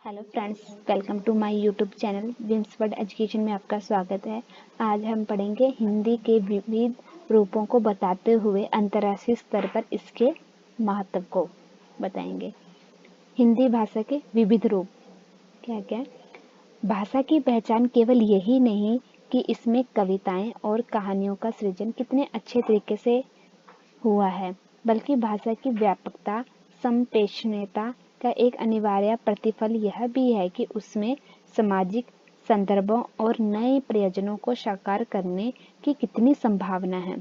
Hello friends, welcome to my YouTube channel Vims world education में आपका स्वागत है। आज हम पढ़ेंगे हिंदी के विविध रूपों को बताते हुए अंतर्राष्ट्रीय स्तर पर इसके महत्व को बताएंगे। हिंदी भाषा के विविध रूप क्या क्या? भाषा की पहचान केवल यही नहीं कि इसमें कविताएं और कहानियों का सृजन कितने अच्छे तरीके से हुआ है, बल्कि भाषा की व्यापकता, संप्रेषणीयता का एक अनिवार्य प्रतिफल यह भी है कि उसमें सामाजिक संदर्भों और नए प्रयोजनों को साकार करने की कितनी संभावना है।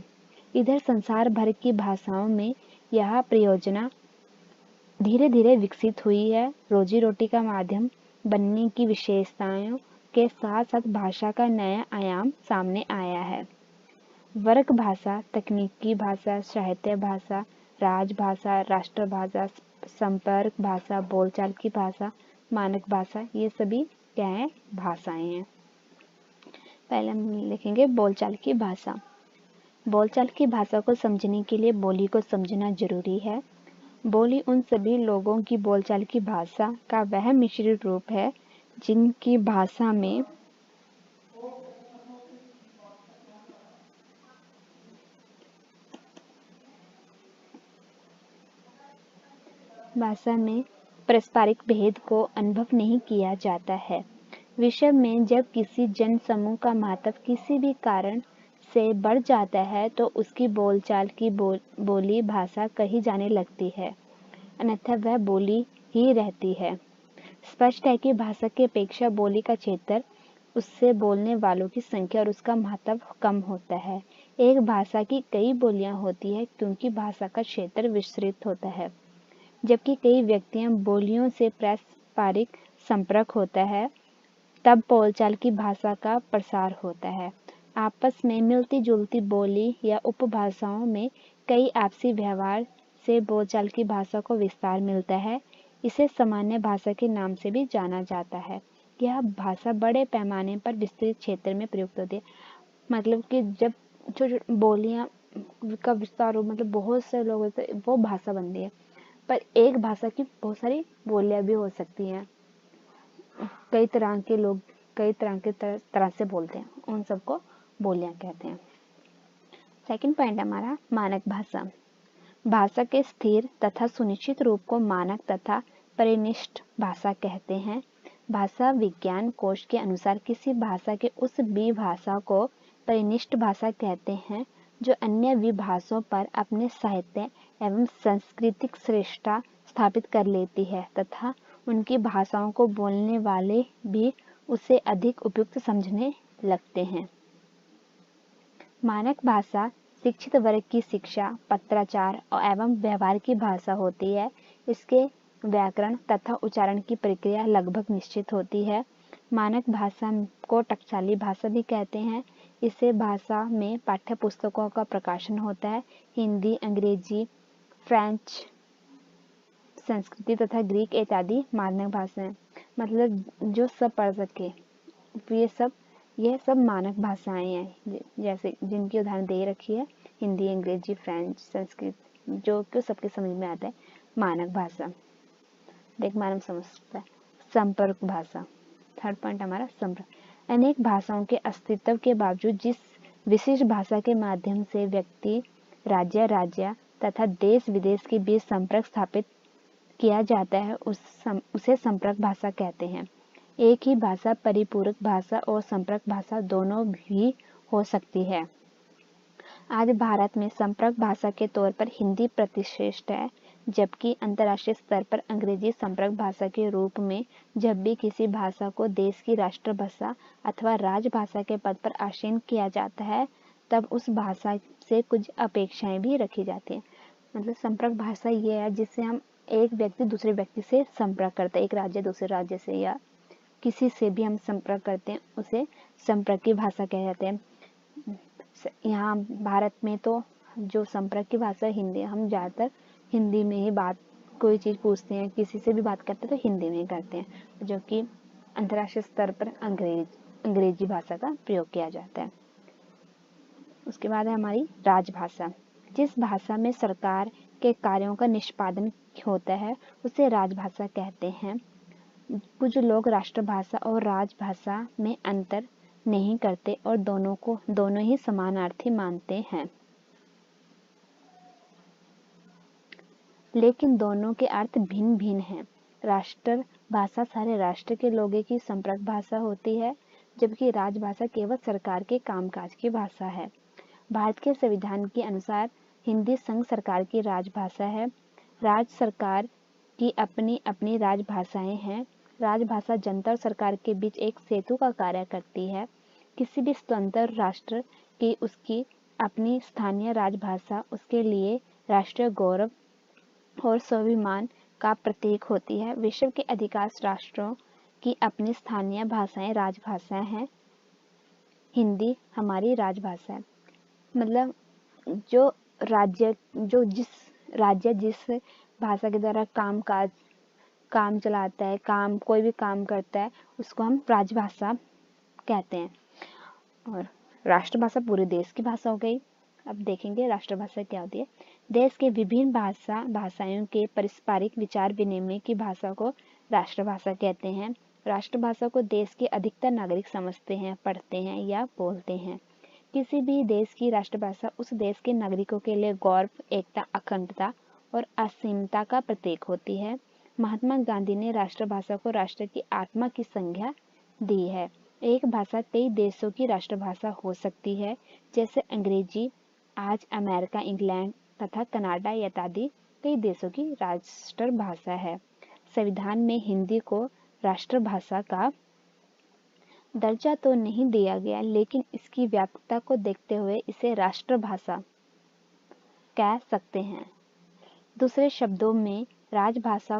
इधर संसार भर की भाषाओं में यह प्रयोजना धीरे धीरे विकसित हुई है। रोजी रोटी का माध्यम बनने की विशेषताओं के साथ साथ भाषा का नया आयाम सामने आया है। वर्ग भाषा, तकनीकी भाषा, साहित्य भाषा, राजभाषा, राष्ट्रभाषा, संपर्क भाषा, बोलचाल की भाषा, मानक भाषा, ये सभी क्या है? भाषाएं हैं। पहले हम लिखेंगे बोलचाल की भाषा। बोलचाल की भाषा को समझने के लिए बोली को समझना जरूरी है। बोली उन सभी लोगों की बोलचाल की भाषा का वह मिश्रित रूप है जिनकी भाषा में पारस्परिक भेद को अनुभव नहीं किया जाता है। विश्व में जब किसी जन समूह का महत्व किसी भी कारण से बढ़ जाता है तो उसकी बोलचाल की बोली भाषा कही जाने लगती है, अन्यथा वह बोली ही रहती है। स्पष्ट है कि भाषा की अपेक्षा बोली का क्षेत्र, उससे बोलने वालों की संख्या और उसका महत्व कम होता है। एक भाषा की कई बोलियां होती है क्योंकि भाषा का क्षेत्र विस्तृत होता है, जबकि कई व्यक्तियों बोलियों से पारस्परिक संपर्क होता है, तब बोलचाल की भाषा का प्रसार होता है। आपस में मिलती जुलती बोली या उपभाषाओं में कई आपसी व्यवहार से बोलचाल की भाषा को विस्तार मिलता है। इसे सामान्य भाषा के नाम से भी जाना जाता है। यह भाषा बड़े पैमाने पर विस्तृत क्षेत्र में प्रयुक्त होती है। मतलब कि जब जो बोलियां का विस्तार हो, मतलब बहुत से लोग होते हैं, वो भाषा बनती है। पर एक भाषा की बहुत सारी बोलियां भी हो सकती हैं। कई तरह के लोग कई तरह से बोलते हैं, उन सबको बोलियां कहते हैं। सेकंड पॉइंट हमारा मानक भाषा। भाषा के स्थिर तथा सुनिश्चित रूप को मानक तथा परिनिष्ठ भाषा कहते हैं। भाषा विज्ञान कोश के अनुसार किसी भाषा के उस विभाषा को परिनिष्ठ भाषा कहते हैं जो अन्य विभाषाओं पर अपने साहित्य एवं सांस्कृतिक श्रेष्ठता स्थापित कर लेती है तथा उनकी भाषाओं को बोलने वाले भी उसे अधिक उपयुक्त समझने लगते हैं। मानक भाषा शिक्षित वर्ग की शिक्षा, पत्राचार एवं व्यवहार की भाषा होती है। इसके व्याकरण तथा उच्चारण की प्रक्रिया लगभग निश्चित होती है। मानक भाषा को टकसाली भाषा भी कहते हैं। इसे भाषा में पाठ्य पुस्तकों का प्रकाशन होता है। हिंदी, अंग्रेजी, फ्रेंच, संस्कृत तथा ग्रीक इत्यादि मानक भाषाएं, मतलब जो सब पढ़ सके, ये सब मानक भाषाएं हैं, जैसे जिनकी उदाहरण दे रखी है, हिंदी, अंग्रेजी, फ्रेंच, संस्कृत, जो कि सबके समझ में आता है। मानक भाषा देख मानव समझता है। संपर्क भाषा, थर्ड पॉइंट हमारा संपर्क। अनेक भाषाओं के अस्तित्व के बावजूद जिस विशिष्ट भाषा के माध्यम से व्यक्ति, राज्य तथा देश विदेश के बीच संपर्क स्थापित किया जाता है उसे संपर्क भाषा कहते हैं। एक ही भाषा परिपूरक भाषा और संपर्क भाषा दोनों भी हो सकती है। आज भारत में संपर्क भाषा के तौर पर हिंदी प्रतिष्ठित है, जबकि अंतर्राष्ट्रीय स्तर पर अंग्रेजी संपर्क भाषा के रूप में जब भी किसी भाषा को देश की राष्ट्रभाषा अथवा राजभाषा के पद पर आसीन किया जाता है, तब उस भाषा से कुछ अपेक्षाएं भी रखी जाती हैं। मतलब संपर्क भाषा ये है जिससे हम एक व्यक्ति दूसरे व्यक्ति से संपर्क करते हैं, एक राज्य दूसरे राज्य से या किसी से भी हम संपर्क करते हैं, उसे संपर्क की भाषा कहे जाते हैं। यहाँ भारत में तो जो संपर्क की भाषा हिंदी, हम ज़्यादातर हिंदी में ही बात, कोई चीज़ पूछते हैं, किसी से भी बात करते हैं तो हिंदी में ही करते हैं, जो कि अंतर्राष्ट्रीय स्तर पर अंग्रेजी भाषा का प्रयोग किया जाता है। उसके बाद है हमारी राजभाषा। जिस भाषा में सरकार के कार्यों का निष्पादन होता है उसे राजभाषा कहते हैं। कुछ लोग राष्ट्रभाषा और राजभाषा में अंतर नहीं करते और दोनों ही समानार्थी मानते हैं, लेकिन दोनों के अर्थ भिन्न भिन्न हैं। राष्ट्रभाषा सारे राष्ट्र के लोगों की संपर्क भाषा होती है, जबकि राजभाषा केवल सरकार के कामकाज की भाषा है। भारत के संविधान के अनुसार हिंदी संघ सरकार की राजभाषा है। राज्य सरकार की अपनी अपनी राजभाषाएं हैं। राजभाषा जनता और सरकार के बीच एक सेतु का कार्य करती है। किसी भी स्वतंत्र राष्ट्र की उसकी अपनी स्थानीय राजभाषा उसके लिए राष्ट्रीय गौरव और स्वाभिमान का प्रतीक होती है। विश्व के अधिकांश राष्ट्रों की अपनी स्थानीय भाषाएं राजभाषाएं हैं। हिंदी हमारी राजभाषा है। मतलब जिस राज्य जिस भाषा के द्वारा काम चलाता है, कोई भी काम करता है, उसको हम राजभाषा कहते हैं। और राष्ट्रभाषा पूरे देश की भाषा हो गई। अब देखेंगे राष्ट्रभाषा क्या होती है। देश के विभिन्न भाषाओं के पारस्परिक विचार विनिमय की भाषा को राष्ट्रभाषा कहते हैं। राष्ट्रभाषा को देश के अधिकतर नागरिक समझते हैं, पढ़ते हैं या बोलते हैं। किसी भी देश की राष्ट्रभाषा उस देश के नागरिकों के लिए गौरव, एकता, अखंडता और असीमता का प्रतीक होती है। महात्मा गांधी ने राष्ट्रभाषा को राष्ट्र की आत्मा की संज्ञा दी है। एक भाषा कई देशों की राष्ट्रभाषा हो सकती है, जैसे अंग्रेजी आज अमेरिका, इंग्लैंड तथा कनाडा इत्यादि कई देशों की राष्ट्रभाषा है। संविधान में हिंदी को राष्ट्रभाषा का दर्जा तो नहीं दिया गया, लेकिन इसकी व्यापकता को देखते हुए इसे राष्ट्रभाषा कह सकते हैं। दूसरे शब्दों में राजभाषा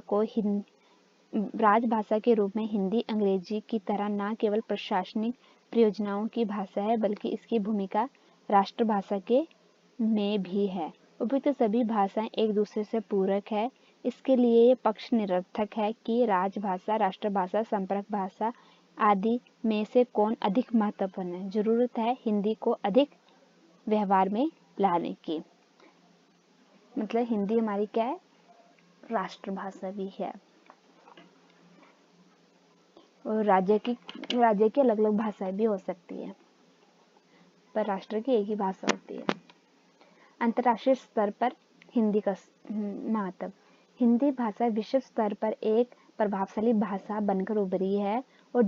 के रूप में हिंदी अंग्रेजी की तरह न केवल प्रशासनिक प्रयोजनों की भाषा है, बल्कि इसकी भूमिका राष्ट्रभाषा के में भी है। उपयुक्त सभी भाषाएं एक दूसरे से पूरक है। इसके लिए ये पक्ष निरर्थक है कि राजभाषा, राष्ट्रभाषा, संपर्क भाषा आदि में से कौन अधिक महत्वपूर्ण है। जरूरत है हिंदी को अधिक व्यवहार में लाने की। मतलब हिंदी हमारी क्या है, राष्ट्रभाषा भी है। और राज्य की अलग अलग भाषाएं भी हो सकती है, पर राष्ट्र की एक ही भाषा होती है। अंतर्राष्ट्रीय स्तर पर हिंदी का महत्व। हिंदी भाषा विश्व स्तर पर एक प्रभावशाली भाषा बनकर उभरी है और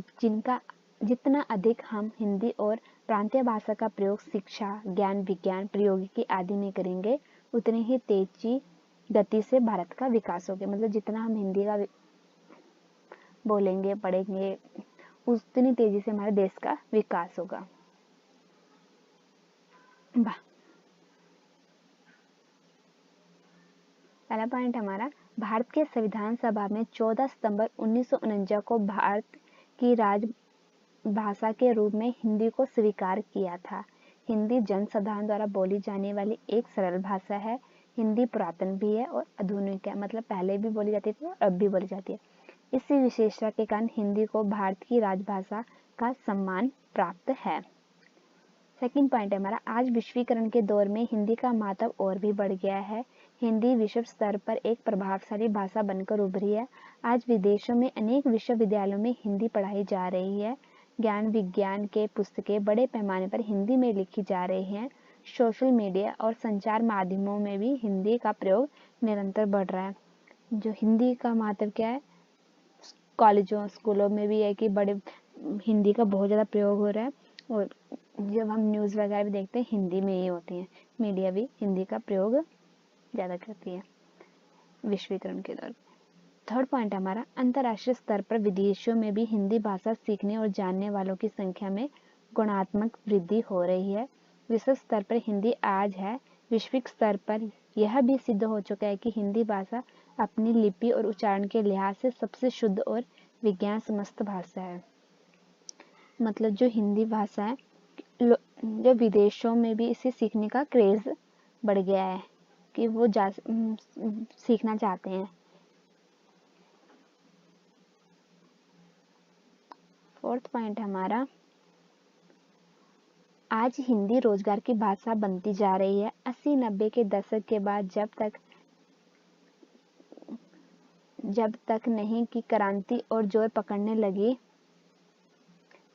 जितना अधिक हम हिंदी और प्रांतीय भाषा का प्रयोग शिक्षा, ज्ञान, विज्ञान, प्रौद्योगिकी आदि में करेंगे, उतनी ही तेजी गति से भारत का विकास होगा। मतलब जितना हम हिंदी का बोलेंगे, पढ़ेंगे, उतनी तेजी से हमारे देश का विकास होगा। पहला पॉइंट हमारा, भारत के संविधान सभा में 14 सितंबर 1949 को भारत की राजभाषा के रूप में हिंदी को स्वीकार किया था। हिंदी जनसाधारण द्वारा बोली जाने वाली एक सरल भाषा है। हिंदी पुरातन भी है और आधुनिक है, मतलब पहले भी बोली जाती थी और अब भी बोली जाती है। इसी विशेषता के कारण हिंदी को भारत की राजभाषा का सम्मान प्राप्त है। सेकंड पॉइंट है हमारा, आज विश्वीकरण के दौर में हिंदी का महत्व और भी बढ़ गया है। हिंदी विश्व स्तर पर एक प्रभावशाली भाषा बनकर उभरी है। आज विदेशों में अनेक विश्वविद्यालयों में हिंदी पढ़ाई जा रही है। ज्ञान विज्ञान के पुस्तकें बड़े पैमाने पर हिंदी में लिखी जा रही हैं। सोशल मीडिया और संचार माध्यमों में भी हिंदी का प्रयोग निरंतर बढ़ रहा है। जो हिंदी का महत्व क्या है, कॉलेजों स्कूलों में भी है कि बड़े हिंदी का बहुत ज़्यादा प्रयोग हो रहा है। और जब हम न्यूज़ वगैरह भी देखते हैं हिंदी में ही होती हैं। मीडिया भी हिंदी का प्रयोग ज़्यादा करती है विश्वीकरण के दौर। थर्ड पॉइंट हमारा, अंतर्राष्ट्रीय स्तर पर विदेशों में भी हिंदी भाषा सीखने और जानने वालों की संख्या में गुणात्मक वृद्धि हो रही है। विश्व स्तर पर हिंदी आज है। वैश्विक स्तर पर यह भी सिद्ध हो चुका है कि हिंदी भाषा अपनी लिपि और उच्चारण के लिहाज से सबसे शुद्ध और विज्ञान समस्त भाषा है। मतलब जो हिंदी भाषा है, जो विदेशों में भी इसे सीखने का क्रेज बढ़ गया है कि वो सीखना चाहते हैं। फोर्थ पॉइंट हमारा, आज हिंदी रोजगार की भाषा बनती जा रही है। 80-90 के दशक के बाद जब तक जब तक नहीं कि क्रांति और जोर पकड़ने लगी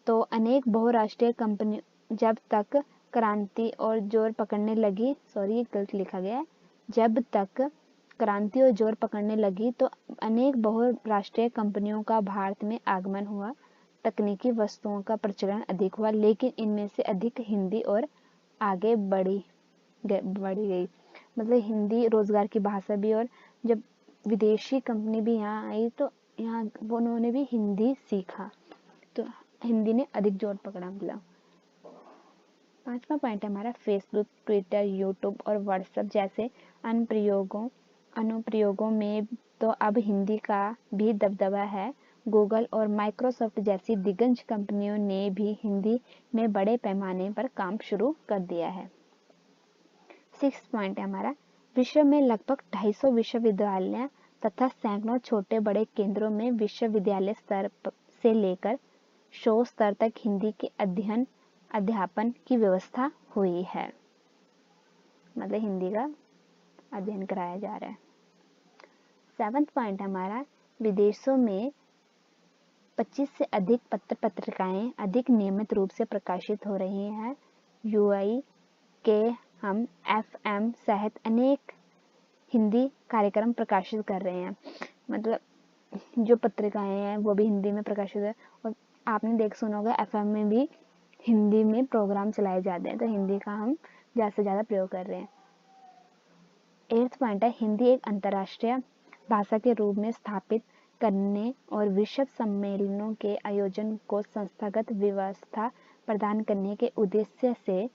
तो अनेक बहुराष्ट्रीय कंपनियों जब तक क्रांति और जोर पकड़ने लगी सॉरी गलत लिखा गया है जब तक क्रांति और जोर पकड़ने लगी तो अनेक बहुराष्ट्रीय कंपनियों का भारत में आगमन हुआ। तकनीकी वस्तुओं का प्रचलन अधिक हुआ, लेकिन इनमें से अधिक हिंदी और आगे बढ़ी गई। मतलब हिंदी रोजगार की भाषा भी, और जब विदेशी कंपनी भी यहाँ आई तो यहाँ उन्होंने भी हिंदी सीखा, तो हिंदी ने अधिक जोर पकड़ा। मतलब 5वां पॉइंट है हमारा फेसबुक, ट्विटर, यूट्यूब और व्हाट्सएप जैसे अनुप्रयोगों में तो अब हिंदी का भी दबदबा है। गूगल और माइक्रोसॉफ्ट जैसी दिग्गज कंपनियों ने भी हिंदी में बड़े पैमाने पर काम शुरू कर दिया है। 6 पॉइंट है हमारा विश्व में लगभग 250 विश्वविद्यालय तथा सैकड़ों छोटे बड़े केंद्रों में विश्वविद्यालय स्तर से लेकर शोध स्तर तक हिंदी के अध्यापन की व्यवस्था हुई है। मतलब हिंदी का अध्ययन कराया जा रहा है। 7वां पॉइंट हमारा विदेशों में 25 से अधिक पत्रिकाएं अधिक नियमित रूप से प्रकाशित हो रही हैं। यूआई के हम FM सहित अनेक हिंदी कार्यक्रम प्रकाशित कर रहे हैं। मतलब जो पत्रिकाएं हैं वो भी हिंदी में प्रकाशित है, और आपने सुना होगा FM में भी हिंदी में प्रोग्राम चलाए जाते हैं, तो हिंदी का हम ज़्यादा से ज़्यादा प्रयोग कर रहे हैं। 8वां पॉइंट है हिंदी एक अंतर्राष्ट्रीय भाषा के रूप में स्थापित करने और विश्व सम्मेलनों के आयोजन को संस्थागत व्यवस्था प्रदान करने के उद्देश्य से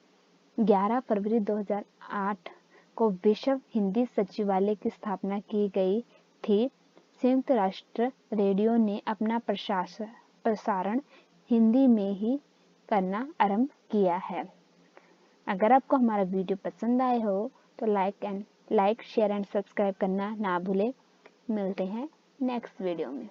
11 फरवरी 2008 को विश्व हिंदी सचिवालय की स्थापना की गई थी। संयुक्त राष्ट्र रेडियो ने अपना प्रसारण हिंदी में ही करना आरंभ किया है। अगर आपको हमारा वीडियो पसंद आए हो तो लाइक, शेयर एंड सब्सक्राइब करना ना भूलें। मिलते हैं नेक्स्ट वीडियो में।